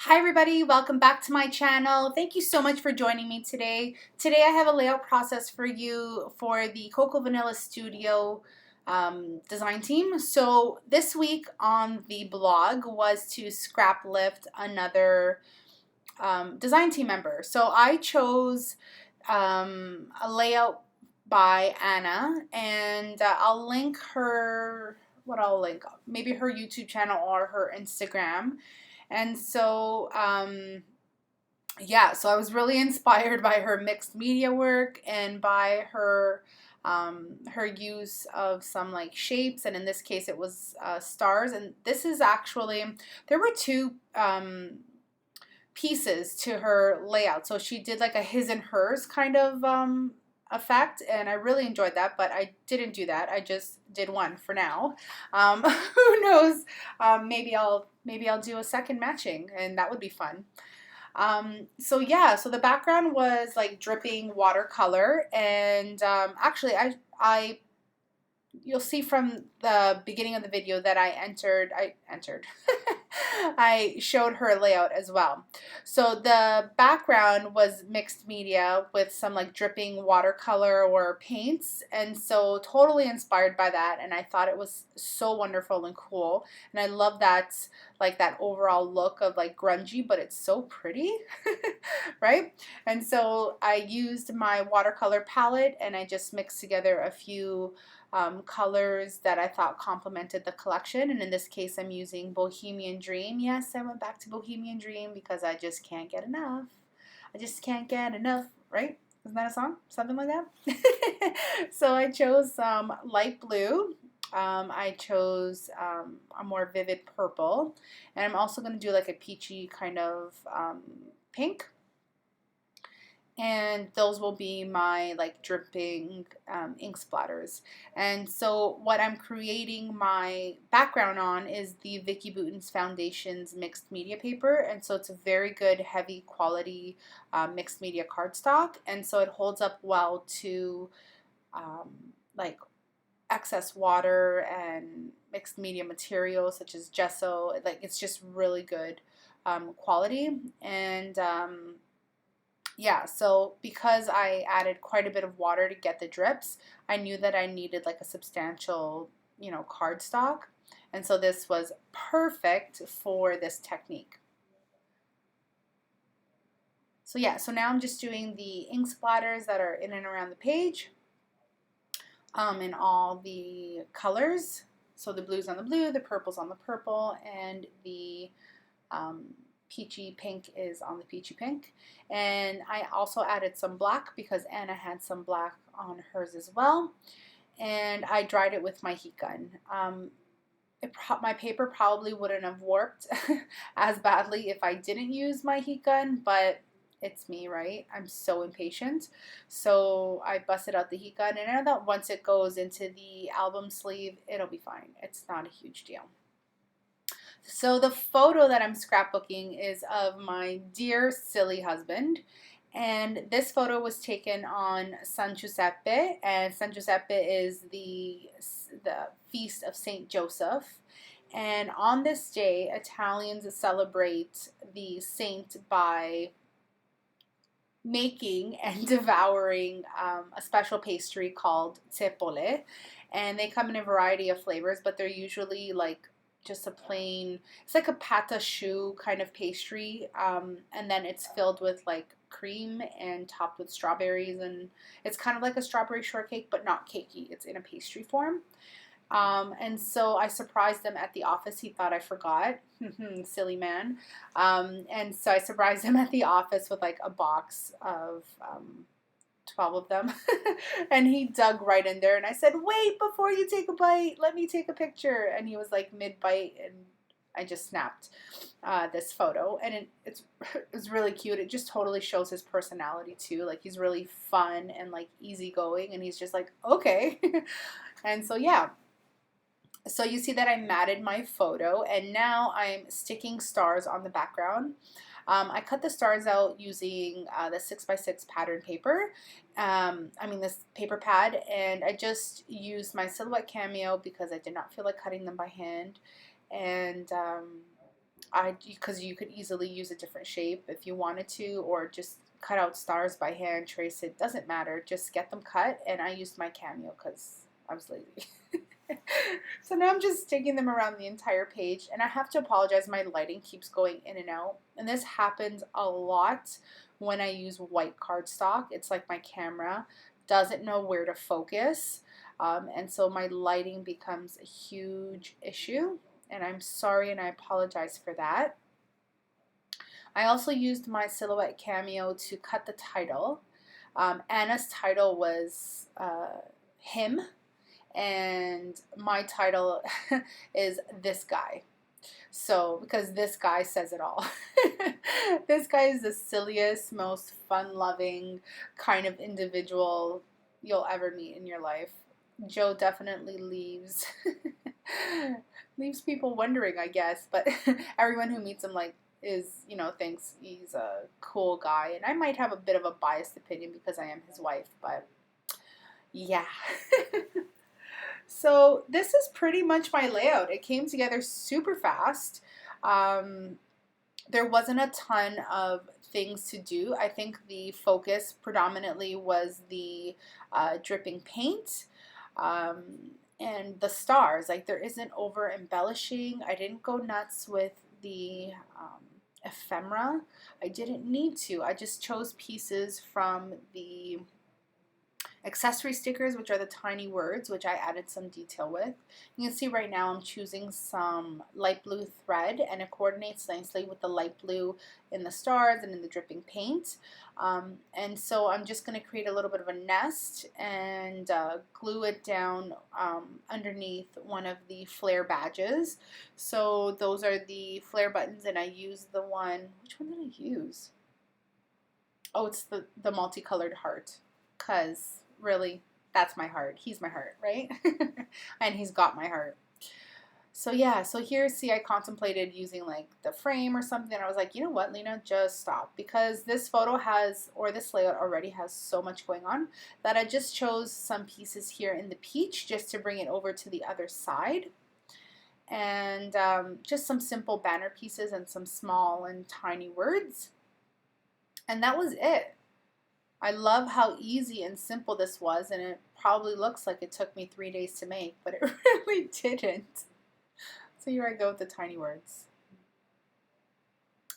Hi everybody, welcome back to my channel. Thank you so much for joining me today. Today I have a layout process for you for the Cocoa Vanilla Studio design team. So this week on the blog was to scrap lift another design team member. So I chose a layout by Anna, and I'll link her, I'll link, maybe her YouTube channel or her Instagram. And so, yeah, so I was really inspired by her mixed media work and by her use of some like shapes, and in this case it was stars. And this is actually, there were two pieces to her layout. So she did like a his and hers kind of effect, and I really enjoyed that, but I didn't do that. I just did one for now. Who knows? Maybe I'll do a second matching, and that would be fun. So yeah, so the background was like dripping watercolor, and actually I you'll see from the beginning of the video that I entered I showed her layout as well. So the background was mixed media with some like dripping watercolor or paints, and so totally inspired by that, and I thought it was so wonderful and cool, and I love that, like that overall look of like grungy, but it's so pretty. Right? And so I used my watercolor palette and I just mixed together a few colors that I thought complemented the collection. And in this case, I'm using Bohemian Dream. Yes, I went back to Bohemian Dream because I just can't get enough. I just can't get enough, right? Isn't that a song? Something like that? So I chose some light blue. I chose a more vivid purple. And I'm also going to do like a peachy kind of pink, and those will be my like dripping ink splatters. And so what I'm creating my background on is the Vicky Bouton's Foundations mixed media paper, and so it's a very good heavy quality mixed media cardstock, and so it holds up well to like excess water and mixed media materials such as gesso. Like it's just really good quality. And yeah, so because I added quite a bit of water to get the drips, I knew that I needed like a substantial, cardstock. And so this was perfect for this technique. So yeah, so now I'm just doing the ink splatters that are in and around the page in all the colors. So the blues on the blue, the purples on the purple, and the peachy pink is on the peachy pink. And I also added some black because Anna had some black on hers as well. And I dried it with my heat gun. My paper probably wouldn't have warped as badly if I didn't use my heat gun, but it's me, right? I'm so impatient. So I busted out the heat gun, and I know that once it goes into the album sleeve, it'll be fine. It's not a huge deal. So the photo that I'm scrapbooking is of my dear silly husband, and this photo was taken on San Giuseppe, and San Giuseppe is the feast of Saint Joseph. And on this day, Italians celebrate the saint by making and devouring a special pastry called cepole, and they come in a variety of flavors, but they're usually like just a plain, it's like a pâte à choux kind of pastry, and then it's filled with like cream and topped with strawberries, and it's kind of like a strawberry shortcake but not cakey. It's in a pastry form. And so I surprised him at the office. He thought I forgot. Silly man. And so I surprised him at the office with like a box of 12 of them. And he dug right in there. And I said, wait, before you take a bite, let me take a picture. And he was like mid-bite, and I just snapped this photo. And it's really cute. It just totally shows his personality too. Like he's really fun and like easygoing. And he's just like, okay. And so yeah. So you see that I matted my photo, and now I'm sticking stars on the background. I cut the stars out using the 6x6 pattern paper, this paper pad, and I just used my Silhouette Cameo because I did not feel like cutting them by hand. And because you could easily use a different shape if you wanted to, or just cut out stars by hand, trace it, doesn't matter, just get them cut. And I used my Cameo because I was lazy. So now I'm just sticking them around the entire page, and I have to apologize, my lighting keeps going in and out, and this happens a lot when I use white cardstock. It's like my camera doesn't know where to focus, and so my lighting becomes a huge issue, and I'm sorry and I apologize for that. I also used my Silhouette Cameo to cut the title. Anna's title was Him, and my title is This Guy. So, because this guy says it all. This guy is the silliest, most fun-loving kind of individual you'll ever meet in your life. Joe definitely leaves leaves people wondering, I guess, but everyone who meets him thinks he's a cool guy, and I might have a bit of a biased opinion because I am his wife, but yeah. So this is pretty much my layout. It came together super fast. There wasn't a ton of things to do. I think the focus predominantly was the dripping paint and the stars. Like, there isn't over embellishing. I didn't go nuts with the ephemera. I didn't need to. I just chose pieces from the accessory stickers, which are the tiny words, which I added some detail with. You can see right now I'm choosing some light blue thread, and it coordinates nicely with the light blue in the stars and in the dripping paint. And so I'm just going to create a little bit of a nest and glue it down underneath one of the flare badges. So those are the flare buttons, and I used the one, which one did I use? Oh, it's the multicolored heart, because really, that's my heart. He's my heart, right? And he's got my heart. So yeah, so here, see, I contemplated using like the frame or something. I was like, you know what, Lena, just stop. Because this photo has, or this layout already has so much going on that I just chose some pieces here in the peach just to bring it over to the other side. And just some simple banner pieces and some small and tiny words. And that was it. I love how easy and simple this was, and it probably looks like it took me 3 days to make, but it really didn't. So here I go with the tiny words.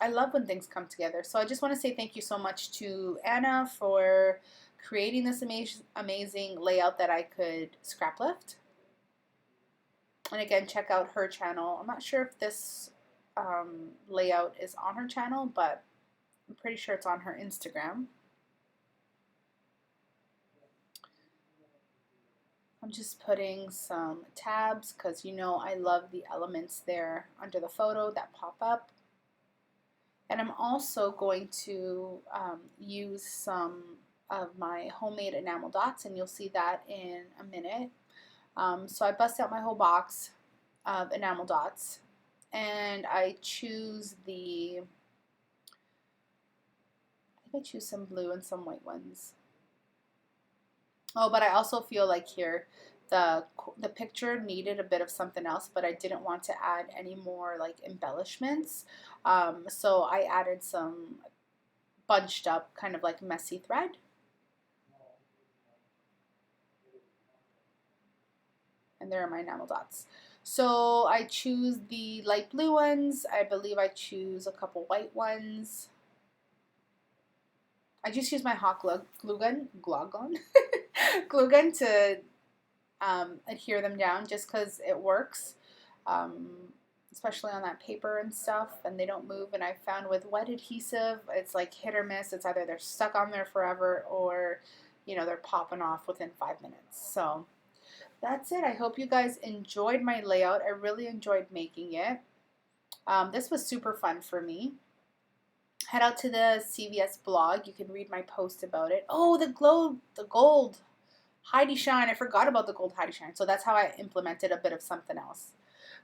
I love when things come together. So I just want to say thank you so much to Anna for creating this amazing layout that I could scrap lift. And again, check out her channel. I'm not sure if this layout is on her channel, but I'm pretty sure it's on her Instagram. I'm just putting some tabs because you know I love the elements there under the photo that pop up. And I'm also going to use some of my homemade enamel dots, and you'll see that in a minute. So I bust out my whole box of enamel dots, and I choose I think I choose some blue and some white ones. Oh, but I also feel like here the picture needed a bit of something else, but I didn't want to add any more like embellishments. So I added some bunched up kind of like messy thread. And there are my enamel dots. So I choose the light blue ones. I believe I choose a couple white ones. I just use my hot glue gun to adhere them down, just because it works, especially on that paper and stuff, and they don't move. And I found with wet adhesive, it's like hit or miss. It's either they're stuck on there forever, or you know, they're popping off within 5 minutes. So that's it. I hope you guys enjoyed my layout. I really enjoyed making it. This was super fun for me. Head out to the CVS blog. You can read my post about it. Oh, the gold Heidi Shine. I forgot about the gold Heidi Shine. So that's how I implemented a bit of something else.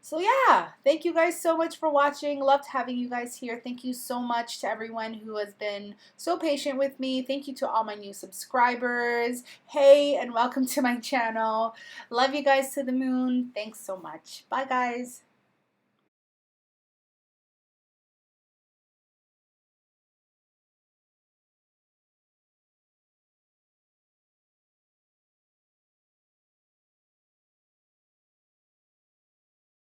So yeah, thank you guys so much for watching. Loved having you guys here. Thank you so much to everyone who has been so patient with me. Thank you to all my new subscribers. Hey, and welcome to my channel. Love you guys to the moon. Thanks so much. Bye, guys.